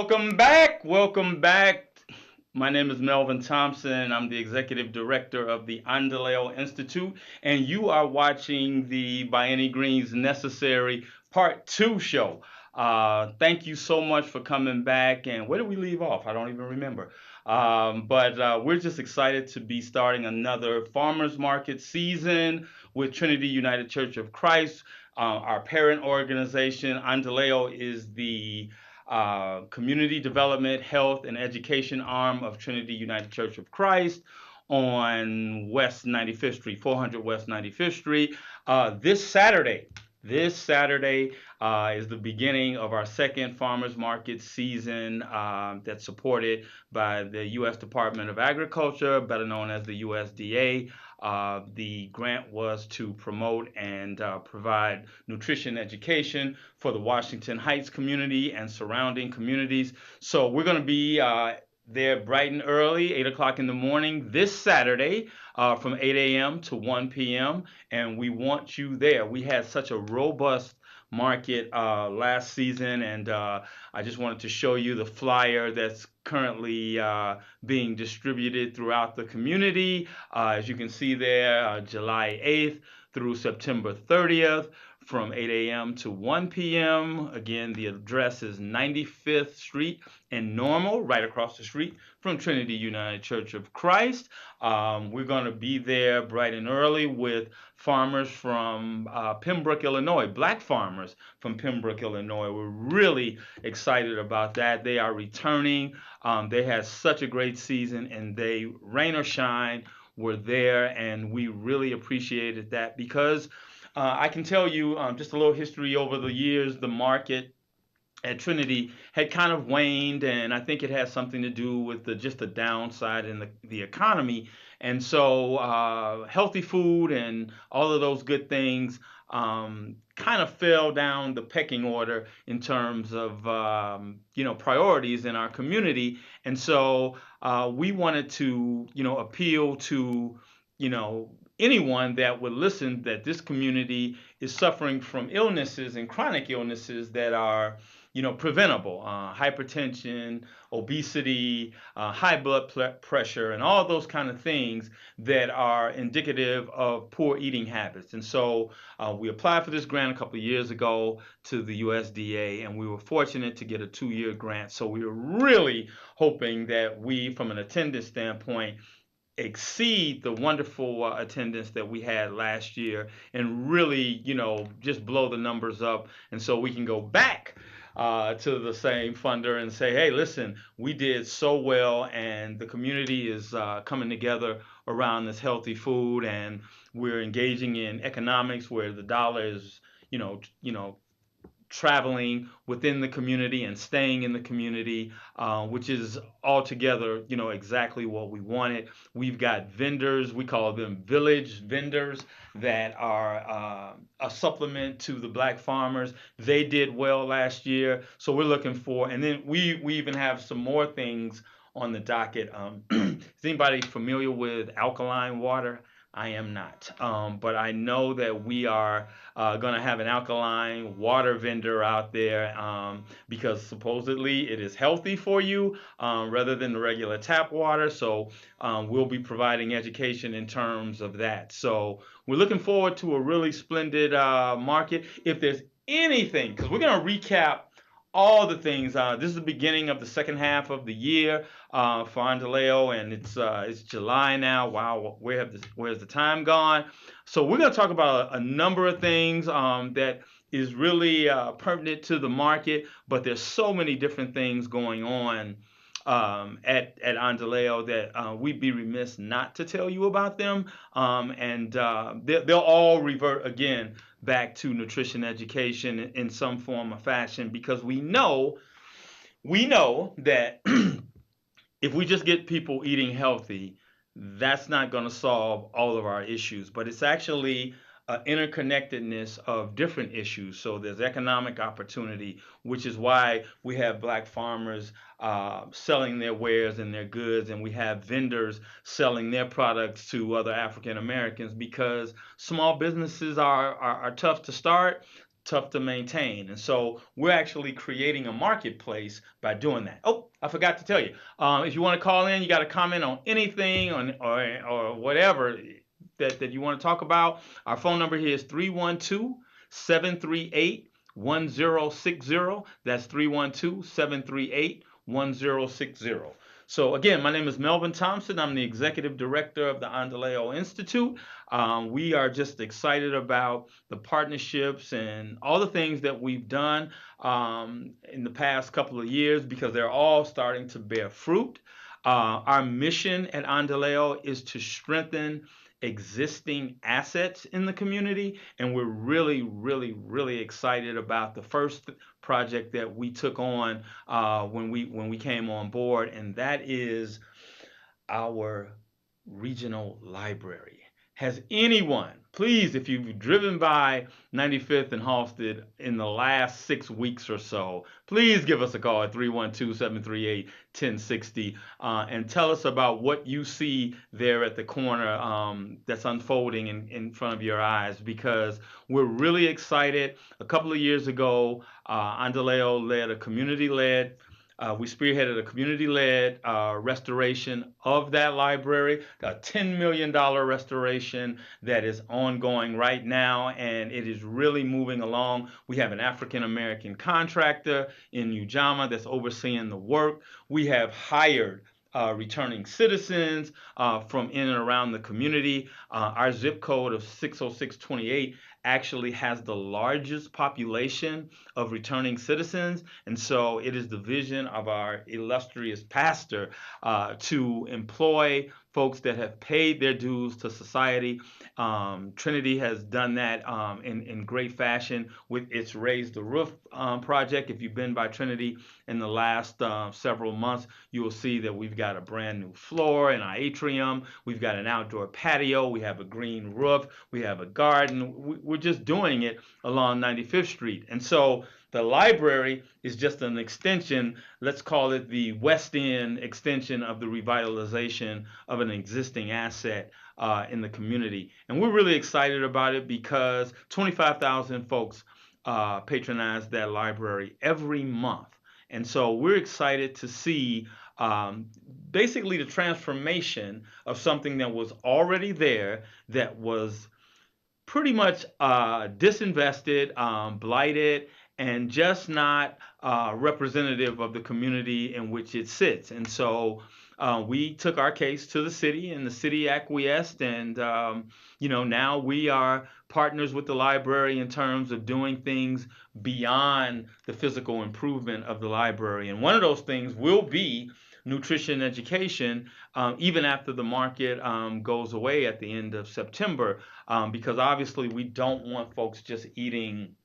Welcome back. Welcome back. My name is Melvin Thompson. I'm the executive director of the Endeleo Institute, and you are watching the By Any Greens Necessary Part 2 show. Thank you so much for coming back. And where did we leave off? I don't even remember. But we're just excited to be starting another farmers market season with Trinity United Church of Christ. Our parent organization, Endeleo, is the community development, health, and education arm of Trinity United Church of Christ on West 95th Street, 400 West 95th Street. This Saturday is the beginning of our second farmers market season that's supported by the U.S. Department of Agriculture, better known as the USDA. The grant was to promote and provide nutrition education for the Washington Heights community and surrounding communities. So we're going to be there bright and early, 8 o'clock in the morning this Saturday from 8 a.m. to 1 p.m. And we want you there. We had such a robust market last season, and I just wanted to show you the flyer that's currently being distributed throughout the community. As you can see there, July 8th through September 30th from 8 a.m. to 1 p.m. Again, the address is 95th Street in Normal, right across the street from Trinity United Church of Christ. We're going to be there bright and early with farmers from Pembroke, Illinois, black farmers from Pembroke, Illinois. We're really excited about that. They are returning. They had such a great season, and they, rain or shine, were there, and we really appreciated that because I can tell you just a little history over the years. The market at Trinity had kind of waned, and I think it has something to do with just the downside in the economy. And so, healthy food and all of those good things kind of fell down the pecking order in terms of priorities in our community. And so, we wanted to appeal to anyone that would listen that this community is suffering from illnesses and chronic illnesses that are preventable, hypertension, obesity, high blood pressure, and all those kind of things that are indicative of poor eating habits. And so we applied for this grant a couple of years ago to the USDA, and we were fortunate to get a 2-year grant. So we were really hoping that we, from an attendance standpoint, exceed the wonderful attendance that we had last year and really, just blow the numbers up. And so we can go back to the same funder and say, hey, listen, we did so well, and the community is coming together around this healthy food, and we're engaging in economics where the dollar is, traveling within the community and staying in the community, which is altogether, exactly what we wanted. We've got vendors, we call them village vendors, that are a supplement to the black farmers. They did well last year, so we're looking for, and then we even have some more things on the docket. Is anybody familiar with alkaline water? I am not. But I know that we are going to have an alkaline water vendor out there because supposedly it is healthy for you rather than the regular tap water. So we'll be providing education in terms of that. So we're looking forward to a really splendid market. If there's anything, because we're going to recap all the things. This is the beginning of the second half of the year for Endeleo, and it's July now. Wow, where's the time gone? So we're going to talk about a number of things that is really pertinent to the market, but there's so many different things going on at Endeleo that we'd be remiss not to tell you about them. And they'll all revert again back to nutrition education in some form or fashion because we know that if we just get people eating healthy, that's not going to solve all of our issues. But it's actually interconnectedness of different issues. So there's economic opportunity, which is why we have black farmers selling their wares and their goods, and we have vendors selling their products to other African Americans because small businesses are tough to start. tough to maintain. And so we're actually creating a marketplace by doing that. Oh, I forgot to tell you. If you want to call in, you got to comment on anything or whatever that you want to talk about. Our phone number here is 312-738-1060. That's 312-738-1060. So again, my name is Melvin Thompson. I'm the executive director of the Endeleo Institute. We are just excited about the partnerships and all the things that we've done in the past couple of years because they're all starting to bear fruit. Our mission at Endeleo is to strengthen existing assets in the community, and we're really excited about the first project that we took on when we came on board, and that is our regional library. Has anyone, please, if you've driven by 95th and Halsted in the last 6 weeks or so, please give us a call at 312-738-1060 and tell us about what you see there at the corner that's unfolding in front of your eyes because we're really excited. A couple of years ago, Andaleo led a community-led we spearheaded a community-led restoration of that library, a $10 million restoration that is ongoing right now, and it is really moving along. We have an African-American contractor in Ujamaa that's overseeing the work. We have hired returning citizens from in and around the community. Our zip code of 60628 actually has the largest population of returning citizens. And so it is the vision of our illustrious pastor to employ folks that have paid their dues to society. Trinity has done that in great fashion with its Raise the Roof project. If you've been by Trinity in the last several months, you will see that we've got a brand new floor in our atrium. We've got an outdoor patio. We have a green roof. We have a garden. We're just doing it along 95th Street. And so the library is just an extension, let's call it the West End extension of the revitalization of an existing asset in the community. And we're really excited about it because 25,000 folks patronize that library every month. And so we're excited to see basically the transformation of something that was already there that was pretty much disinvested, blighted, and just not representative of the community in which it sits. And so we took our case to the city, and the city acquiesced. And now we are partners with the library in terms of doing things beyond the physical improvement of the library. And one of those things will be nutrition education, even after the market goes away at the end of September, because obviously we don't want folks just eating,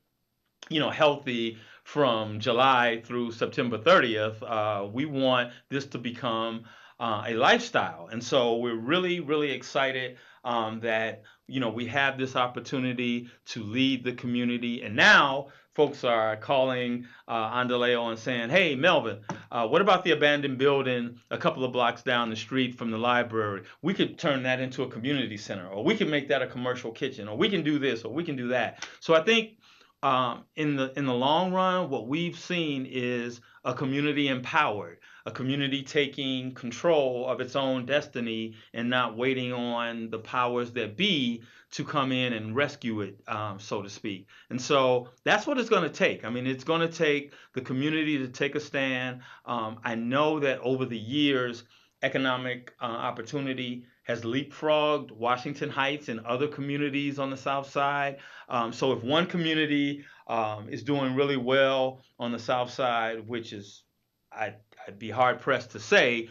healthy from July through September 30th. We want this to become a lifestyle. And so we're really excited that, we have this opportunity to lead the community. And now folks are calling Andaleo and saying, hey, Melvin, what about the abandoned building a couple of blocks down the street from the library? We could turn that into a community center, or we can make that a commercial kitchen, or we can do this, or we can do that. So I think in the long run, what we've seen is a community empowered, a community taking control of its own destiny and not waiting on the powers that be to come in and rescue it, so to speak. And so that's what it's going to take. I mean, it's going to take the community to take a stand. I know that over the years, economic opportunity has leapfrogged Washington Heights and other communities on the South Side. So if one community is doing really well on the South Side, which is, I'd be hard pressed to say,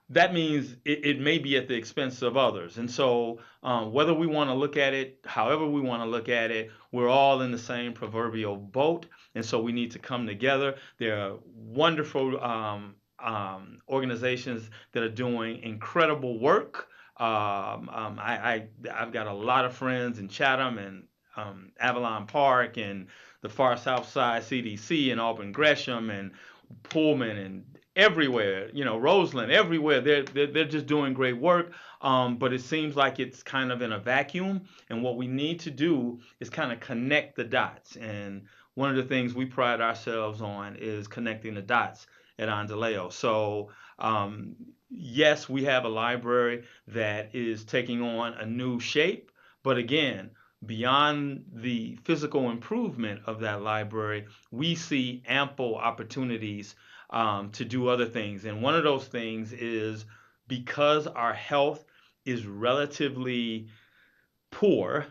that means it may be at the expense of others. And so whether we want to look at it, however we want to look at it, we're all in the same proverbial boat. And so we need to come together. There are wonderful organizations that are doing incredible work. I've got a lot of friends in Chatham and Avalon Park and the far South Side CDC and Auburn Gresham, and Pullman and everywhere, Roseland, everywhere. They're just doing great work. But it seems like it's kind of in a vacuum. And what we need to do is kind of connect the dots. And one of the things we pride ourselves on is connecting the dots at Endeleo. So yes, we have a library that is taking on a new shape. But again, beyond the physical improvement of that library, we see ample opportunities to do other things. And one of those things is because our health is relatively poor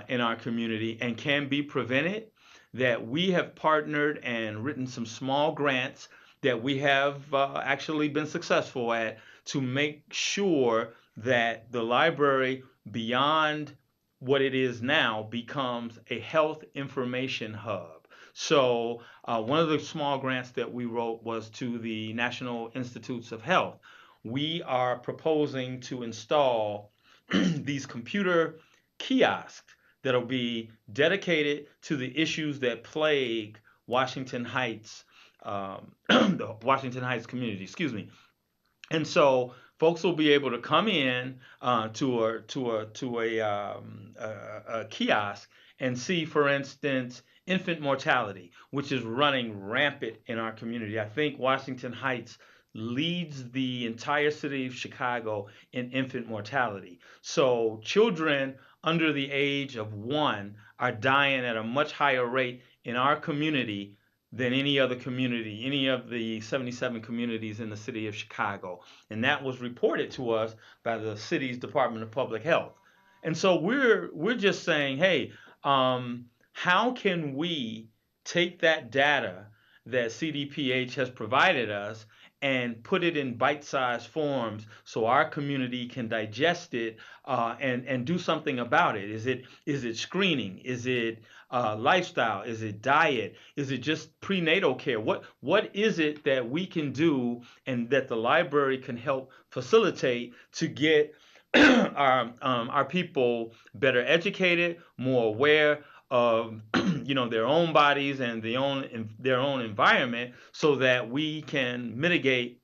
in our community and can be prevented, that we have partnered and written some small grants that we have actually been successful at to make sure that the library, beyond what it is now, becomes a health information hub. So, one of the small grants that we wrote was to the National Institutes of Health. We are proposing to install these computer kiosks that'll be dedicated to the issues that plague Washington Heights, the Washington Heights community. Excuse me. And so folks will be able to come in to a kiosk and see, for instance, infant mortality, which is running rampant in our community. I think Washington Heights leads the entire city of Chicago in infant mortality. So children under the age of 1 are dying at a much higher rate in our community than any other community, any of the 77 communities in the city of Chicago. And that was reported to us by the city's Department of Public Health. And so we're just saying, hey, how can we take that data that CDPH has provided us and put it in bite-sized forms so our community can digest it and do something about it? Is it screening? Is it lifestyle? Is it diet? Is it just prenatal care? What is it that we can do and that the library can help facilitate to get our people better educated, more aware of their own bodies and their own environment, so that we can mitigate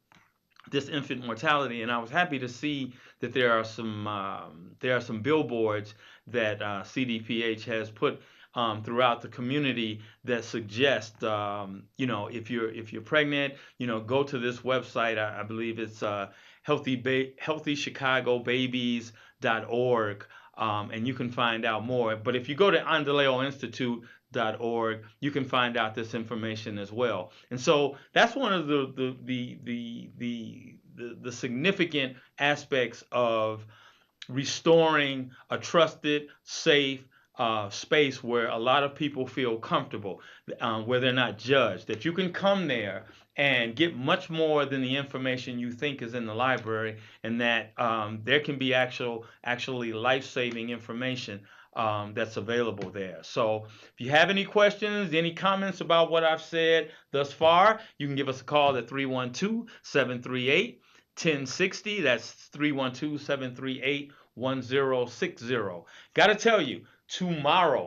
this infant mortality. And I was happy to see that there are some billboards that CDPH has put throughout the community that suggest, if you're pregnant, go to this website. I believe it's healthychicagobabies.org. And you can find out more. But if you go to andaleoinstitute.org, you can find out this information as well. And so that's one of the significant aspects of restoring a trusted, safe space where a lot of people feel comfortable, where they're not judged, that you can come there and get much more than the information you think is in the library, and that there can be actually life-saving information that's available there. So if you have any questions, any comments about what I've said thus far, you can give us a call at 312-738-1060. That's 312-738-1060. Got to tell you, tomorrow,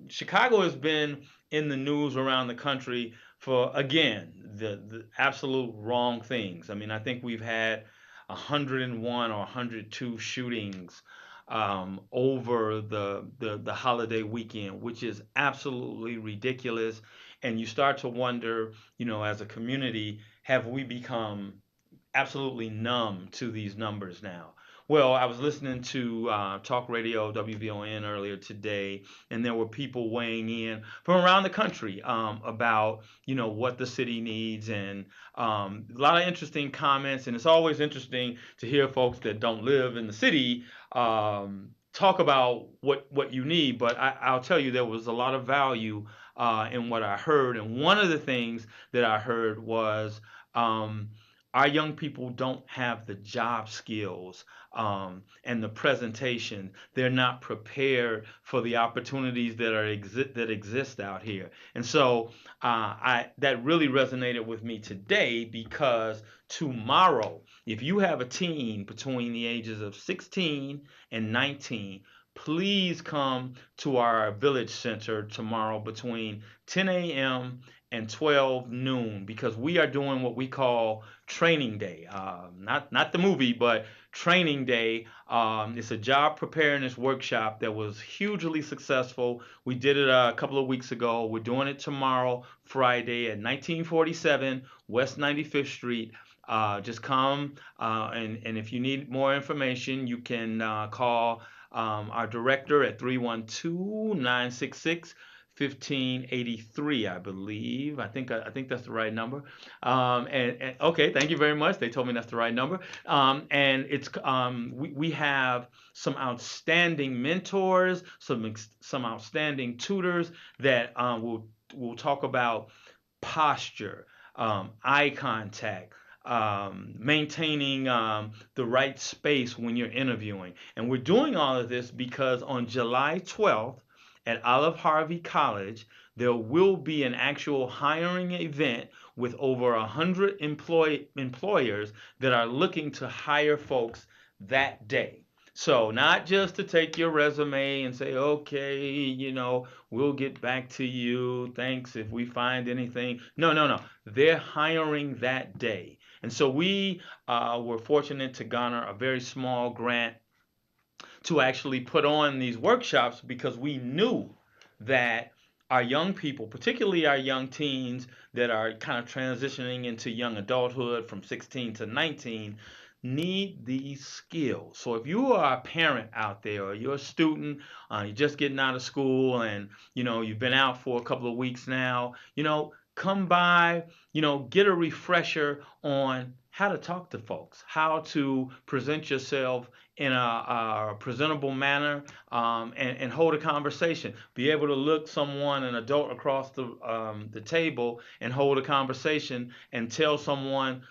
Chicago has been in the news around the country for, again, the absolute wrong things. I mean, I think we've had 101 or 102 shootings over the holiday weekend, which is absolutely ridiculous. And you start to wonder, as a community, have we become absolutely numb to these numbers now? Well, I was listening to talk radio WVON earlier today, and there were people weighing in from around the country about what the city needs, and a lot of interesting comments. And it's always interesting to hear folks that don't live in the city talk about what you need. But I'll tell you, there was a lot of value in what I heard, and one of the things that I heard was. Our young people don't have the job skills and the presentation. They're not prepared for the opportunities that exist out here. And so that really resonated with me today, because tomorrow, if you have a teen between the ages of 16 and 19, please come to our village center tomorrow between 10 a.m. and 12 noon, because we are doing what we call training day. Not the movie, but training day. It's a job preparedness workshop that was hugely successful. We did it a couple of weeks ago. We're doing it tomorrow, Friday, at 1947 West 95th Street. Just come, and if you need more information, you can call our director at 312-966-1583, I believe. I think that's the right number. And okay, thank you very much. They told me that's the right number. And we have some outstanding mentors, some outstanding tutors that will talk about posture, eye contact, maintaining the right space when you're interviewing. And we're doing all of this because on July 12th at Olive Harvey College, there will be an actual hiring event with over 100 employers that are looking to hire folks that day. So, not just to take your resume and say, okay, we'll get back to you. Thanks if we find anything. No, no, no. They're hiring that day. And so we were fortunate to garner a very small grant to actually put on these workshops because we knew that our young people, particularly our young teens that are kind of transitioning into young adulthood from 16 to 19, need these skills. So if you are a parent out there or you're a student, you're just getting out of school and you've been out for a couple of weeks now, come by, get a refresher on how to talk to folks, how to present yourself in a presentable manner, and hold a conversation. Be able to look someone, an adult, across the table and hold a conversation and tell someone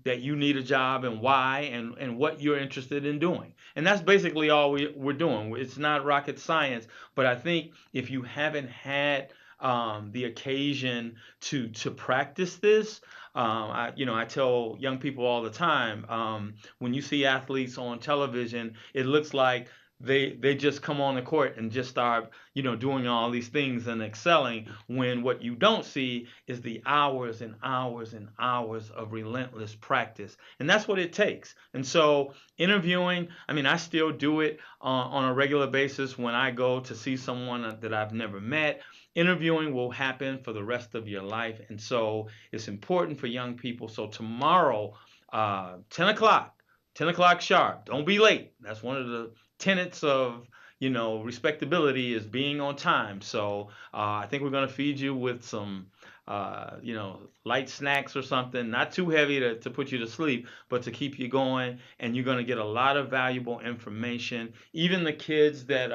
that you need a job and why, and what you're interested in doing. And that's basically all we're doing. It's not rocket science, but I think if you haven't had the occasion to practice this, I tell young people all the time, when you see athletes on television, it looks like they just come on the court and just start doing all these things and excelling, when what you don't see is the hours and hours and hours of relentless practice. And that's what it takes. And so interviewing, I mean, I still do it on a regular basis when I go to see someone that I've never met. Interviewing will happen for the rest of your life. And so it's important for young people. So tomorrow, 10 o'clock, 10 o'clock sharp. Don't be late. That's one of the tenets of respectability, is being on time. So I think we're going to feed you with some light snacks or something, not too heavy to put you to sleep, but to keep you going. And you're going to get a lot of valuable information. Even the kids that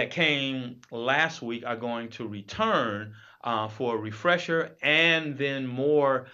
came last week are going to return for a refresher and then more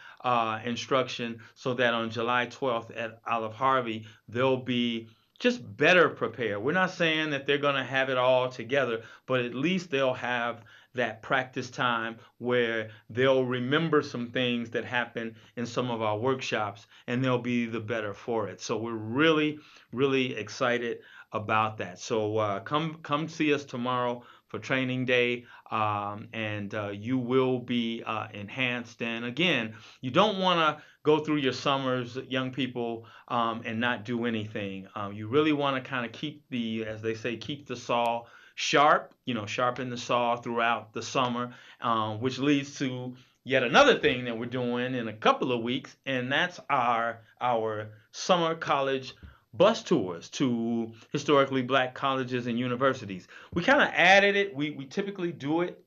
instruction, so that on July 12th at Olive Harvey, they'll be just better prepared. We're not saying that they're going to have it all together, but at least they'll have that practice time where they'll remember some things that happen in some of our workshops, and they'll be the better for it. So we're really, really excited about that. So come see us tomorrow for training day, and you will be enhanced. And again, you don't want to go through your summers, young people, and not do anything. You really want to kind of keep as they say, keep the saw sharp. Sharpen the saw throughout the summer, which leads to yet another thing that we're doing in a couple of weeks, and that's our summer college bus tours to historically black colleges and universities. We kind of added it. We typically do it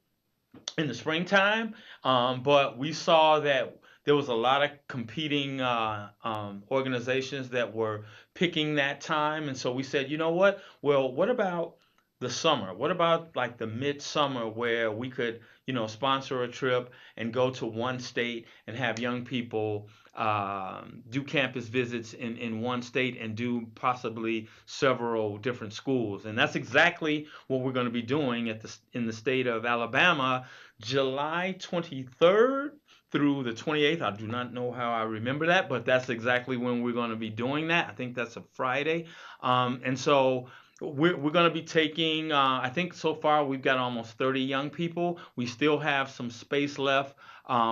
in the springtime, but we saw that there was a lot of competing organizations that were picking that time, and so we said, you know what? Well, what about the summer? What about like the midsummer, where we could, sponsor a trip and go to one state and have young people do campus visits in one state and do possibly several different schools. And that's exactly what we're going to be doing in the state of Alabama, July 23rd through the 28th. I do not know how I remember that, but that's exactly when we're going to be doing that. I think that's a Friday. And so we're going to be taking, I think so far we've got almost 30 young people. We still have some space left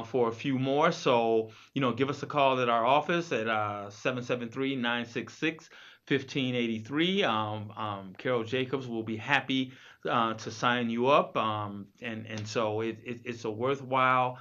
for a few more. So, give us a call at our office at 773-966-1583. Carol Jacobs will be happy to sign you up. And so it's a worthwhile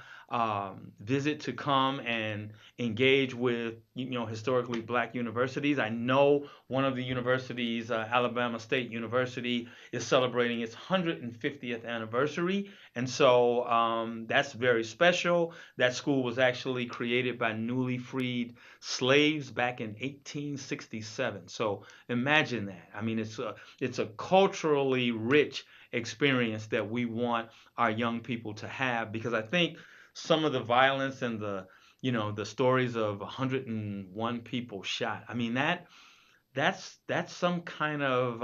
visit to come and engage with, historically black universities. I know one of the universities, Alabama State University, is celebrating its 150th anniversary. And so that's very special. That school was actually created by newly freed slaves back in 1867. So imagine that. I mean, it's a culturally rich experience that we want our young people to have, because I think some of the violence and the stories of 101 people shot. I mean, that's some kind of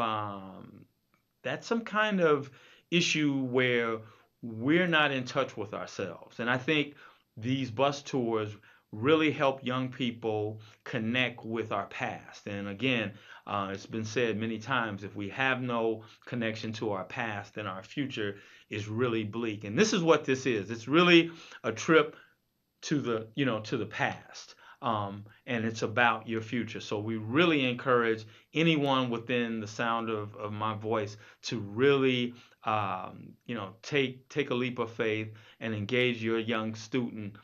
issue where we're not in touch with ourselves. And I think these bus tours really help young people connect with our past. And again, it's been said many times, if we have no connection to our past, then our future is really bleak. And this is what this is. It's really a trip to the past, and it's about your future. So we really encourage anyone within the sound of my voice to really take a leap of faith and engage your young student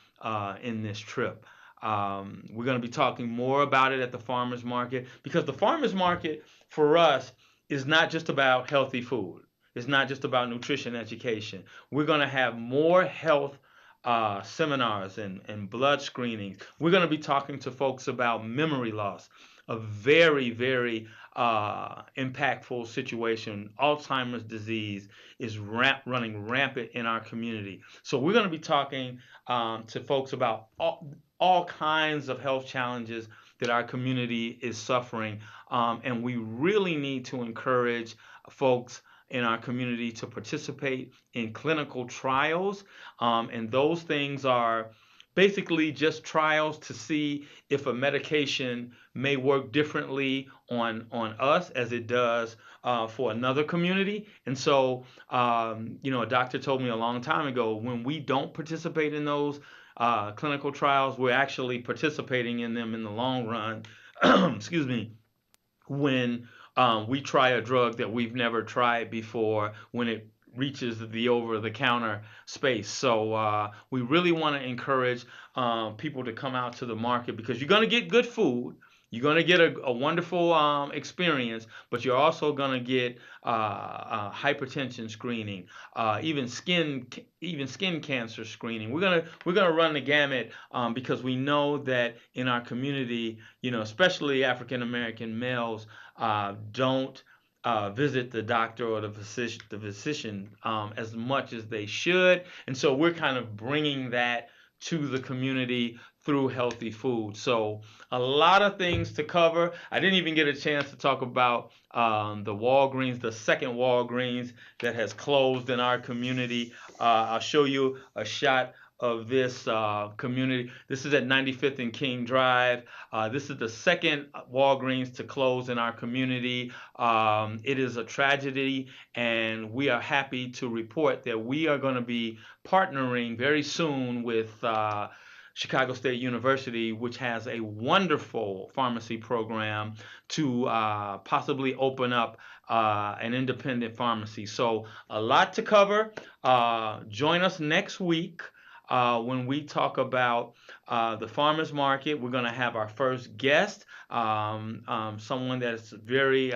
in this trip. We're going to be talking more about it at the farmers market, because the farmers market for us is not just about healthy food. It's not just about nutrition education. We're going to have more health seminars and blood screenings. We're going to be talking to folks about memory loss, a very, very impactful situation. Alzheimer's disease is running rampant in our community. So we're going to be talking to folks about all kinds of health challenges that our community is suffering. And we really need to encourage folks in our community to participate in clinical trials. And those things are basically just trials to see if a medication may work differently on us as it does for another community. And so, a doctor told me a long time ago, when we don't participate in those clinical trials, we're actually participating in them in the long run. Excuse me, when we try a drug that we've never tried before, when it reaches the over-the-counter space. So we really want to encourage people to come out to the market, because you're going to get good food. You're going to get a wonderful experience, but you're also going to get hypertension screening, even skin cancer screening. We're gonna run the gamut, because we know that in our community, especially African American males, don't visit the doctor or the physician as much as they should, and so we're kind of bringing that to the community through healthy food. So a lot of things to cover. I didn't even get a chance to talk about the Walgreens, the second Walgreens that has closed in our community. I'll show you a shot of this community. This is at 95th and King Drive. This is the second Walgreens to close in our community. It is a tragedy, and we are happy to report that we are going to be partnering very soon with Chicago State University, which has a wonderful pharmacy program, to possibly open up an independent pharmacy. So a lot to cover. Join us next week when we talk about the farmers market. We're going to have our first guest, someone that's very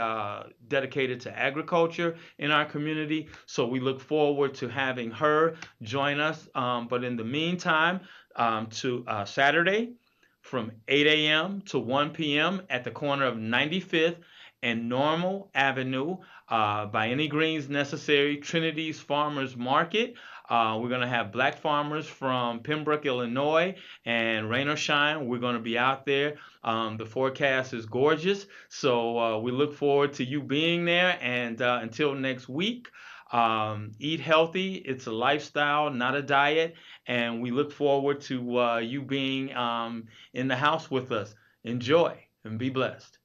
dedicated to agriculture in our community. So we look forward to having her join us. But in the meantime, to Saturday from 8 a.m. to 1 p.m. at the corner of 95th and Normal Avenue, by any greens necessary, Trinity's Farmers Market. We're going to have black farmers from Pembroke, Illinois, and rain or shine, we're going to be out there. The forecast is gorgeous, so we look forward to you being there. And until next week, eat healthy. It's a lifestyle, not a diet. And we look forward to you being in the house with us. Enjoy and be blessed.